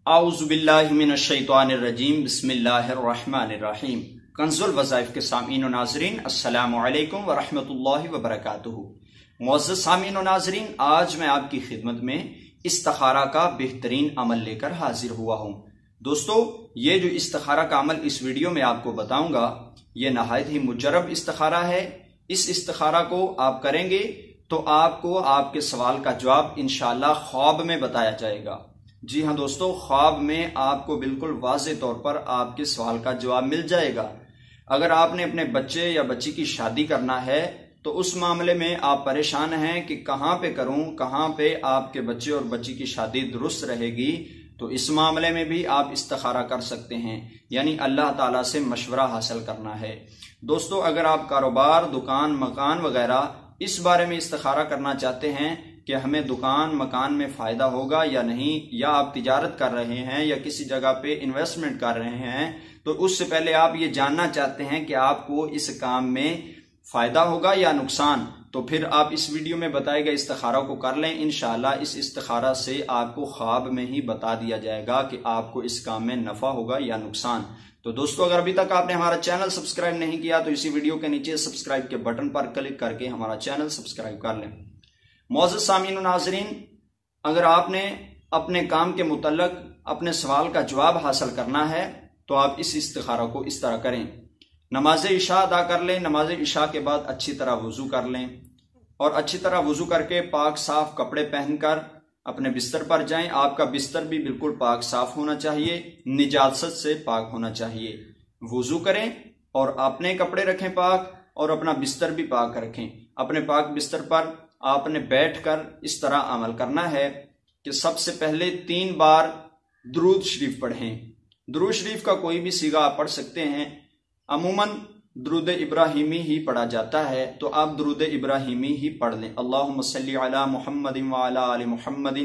اعوذ باللہ من الشیطان الرجیم بسم اللہ الرحمن الرحیم۔ کنز الوظائف کے سامعین و ناظرین، السلام علیکم ورحمۃ اللہ وبرکاتہ۔ معزز سامعین و ناظرین، آج میں آپ کی خدمت میں استخارہ کا بہترین عمل لے کر حاضر ہوا ہوں۔ دوستو، یہ جو استخارہ کا عمل اس ویڈیو میں آپ کو بتاؤں گا، یہ نہایت ہی مجرب استخارہ ہے۔ اس استخارہ کو آپ کریں گے تو آپ کو آپ کے سوال کا جواب انشاءاللہ خواب میں بتایا جائے گا۔ جی ہاں دوستو، خواب میں آپ کو بالکل واضح طور پر آپ کے سوال کا جواب مل جائے گا۔ اگر آپ نے اپنے بچے یا بچی کی شادی کرنا ہے تو اس معاملے میں آپ پریشان ہیں کہ کہاں پہ کروں، کہاں پہ آپ کے بچے اور بچی کی شادی درست رہے گی، تو اس معاملے میں بھی آپ استخارہ کر سکتے ہیں، یعنی اللہ تعالیٰ سے مشورہ حاصل کرنا ہے۔ دوستو، اگر آپ کاروبار، دکان، مکان وغیرہ اس بارے میں استخارہ کرنا چاہتے ہیں کہ ہمیں دکان مکان میں فائدہ ہوگا یا نہیں، یا آپ تجارت کر رہے ہیں یا کسی جگہ پہ انویسٹمنٹ کر رہے ہیں، تو اس سے پہلے آپ یہ جاننا چاہتے ہیں کہ آپ کو اس کام میں فائدہ ہوگا یا نقصان، تو پھر آپ اس ویڈیو میں بتائے گئے استخارہ کو کر لیں۔ انشاءاللہ اس استخارہ سے آپ کو خواب میں ہی بتا دیا جائے گا کہ آپ کو اس کام میں نفع ہوگا یا نقصان۔ تو دوستو، اگر ابھی تک آپ نے ہمارا چینل سبسکرائب نہیں کیا تو اسی ویڈیو کے نیچے سبسکرائب کے بٹن پر کلک کر کے ہمارا چینل سبسکرائب کر لیں۔ معزز سامعین و ناظرین، اگر آپ نے اپنے کام کے متعلق اپنے سوال کا جواب حاصل کرنا ہے تو آپ اس استخارہ کو اس طرح کریں۔ نماز عشاء ادا کر لیں، نماز عشاء کے بعد اچھی طرح وضو کر لیں، اور اچھی طرح وضو کر کے پاک صاف کپڑے پہن کر اپنے بستر پر جائیں۔ آپ کا بستر بھی بالکل پاک صاف ہونا چاہیے، نجاست سے پاک ہونا چاہیے۔ وضو کریں اور اپنے کپڑے رکھیں پاک، اور اپنا بستر بھی پاک رکھیں۔ اپنے پاک بستر پر آپ نے بیٹھ کر اس طرح عمل کرنا ہے کہ سب سے پہلے 3 بار درود شریف پڑھیں۔ درود شریف کا کوئی بھی صیغہ آپ پڑھ سکتے ہیں، عموماً درود ابراہیمی ہی پڑھا جاتا ہے، تو آپ درود ابراہیمی ہی پڑھ لیں۔ اللہم صلی علی محمد وعلی آل محمد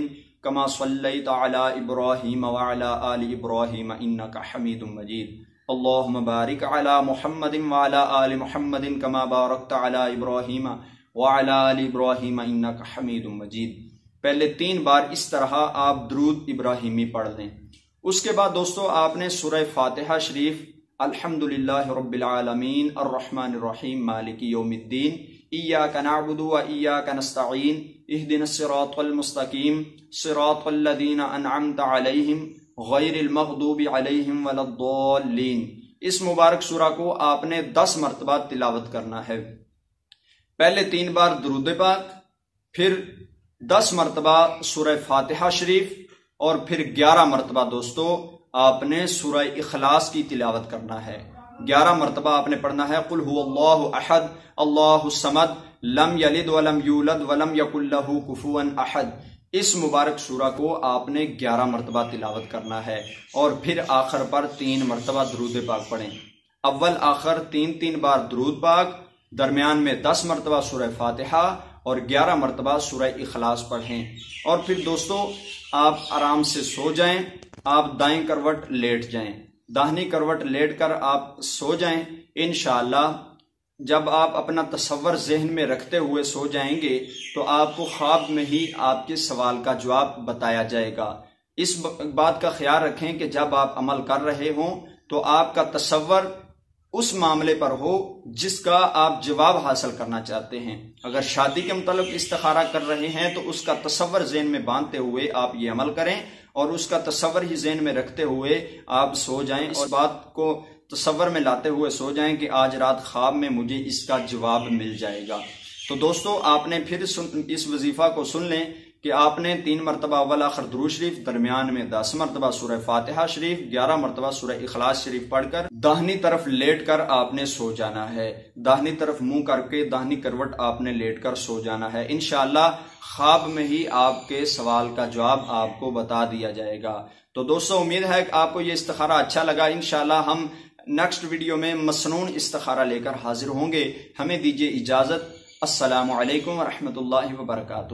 کما صلیت علی ابراہیم وعلی آل ابراہیم انک حمید مجید۔ اللہم بارک علی محمد وعلی آل محمد کما بارکت علی ابراہیم وعلی آل ابراہیم انک حمید مجید۔ پہلے 3 بار اس طرح آپ درود ابراہیمی پڑھ لیں۔ اس کے بعد دوستو، آپ نے سورہ فاتحہ شریف، الحمدللہ رب العالمین الرحمن الرحیم مالک یوم الدین ایاک نعبد و ایاک نستعین اہدنا الصراط المستقیم صراط الذین انعمت علیہم غیر المغضوب علیہم ولا الضالین، اس مبارک سورہ کو آپ نے 10 مرتبہ تلاوت کرنا ہے۔ پہلے 3 بار درود پاک، پھر 10 مرتبہ سورہ فاتحہ شریف، اور پھر 11 مرتبہ دوستو آپ نے سورہ اخلاص کی تلاوت کرنا ہے۔ 11 مرتبہ آپ نے پڑھنا ہے قل هو اللہ احد اللہ الصمد لم یلد ولم یولد ولم یکن لہ کفوا احد، اس مبارک سورہ کو آپ نے 11 مرتبہ تلاوت کرنا ہے، اور پھر آخر پر 3 مرتبہ درود پاک پڑھیں۔ اول آخر 3 بار درود پاک، درمیان میں 10 مرتبہ سورہ فاتحہ اور 11 مرتبہ سورہ اخلاص پڑھیں، اور پھر دوستو آپ آرام سے سو جائیں۔ آپ دائیں کروٹ لیٹ جائیں، داہنی کروٹ لیٹ کر آپ سو جائیں۔ انشاءاللہ جب آپ اپنا تصور ذہن میں رکھتے ہوئے سو جائیں گے تو آپ کو خواب میں ہی آپ کے سوال کا جواب بتایا جائے گا۔ اس بات کا خیال رکھیں کہ جب آپ عمل کر رہے ہوں تو آپ کا تصور اس معاملے پر ہو جس کا آپ جواب حاصل کرنا چاہتے ہیں۔ اگر شادی کے متعلق استخارہ کر رہے ہیں تو اس کا تصور ذہن میں باندھتے ہوئے آپ یہ عمل کریں، اور اس کا تصور ہی ذہن میں رکھتے ہوئے آپ سو جائیں، اور بات کو تصور میں لاتے ہوئے سو جائیں کہ آج رات خواب میں مجھے اس کا جواب مل جائے گا۔ تو دوستو، آپ نے پھر اس وظیفہ کو سن لیں کہ آپ نے 3 مرتبہ اول آخر درود شریف، درمیان میں 10 مرتبہ سورہ فاتحہ شریف، 11 مرتبہ سورہ اخلاص شریف پڑھ کر داہنی طرف لیٹ کر آپ نے سو جانا ہے۔ داہنی طرف منہ کر کے داہنی کروٹ آپ نے لیٹ کر سو جانا ہے۔ انشاءاللہ خواب میں ہی آپ کے سوال کا جواب آپ کو بتا دیا جائے گا۔ تو دوستو، امید ہے کہ آپ کو یہ استخارہ اچھا لگا۔ انشاءاللہ ہم نیکسٹ ویڈیو میں مسنون استخارہ لے کر حاضر ہوں گے۔ ہمیں دیجیے اجازت۔ السلام علیکم ورحمۃ اللہ وبرکاتہ۔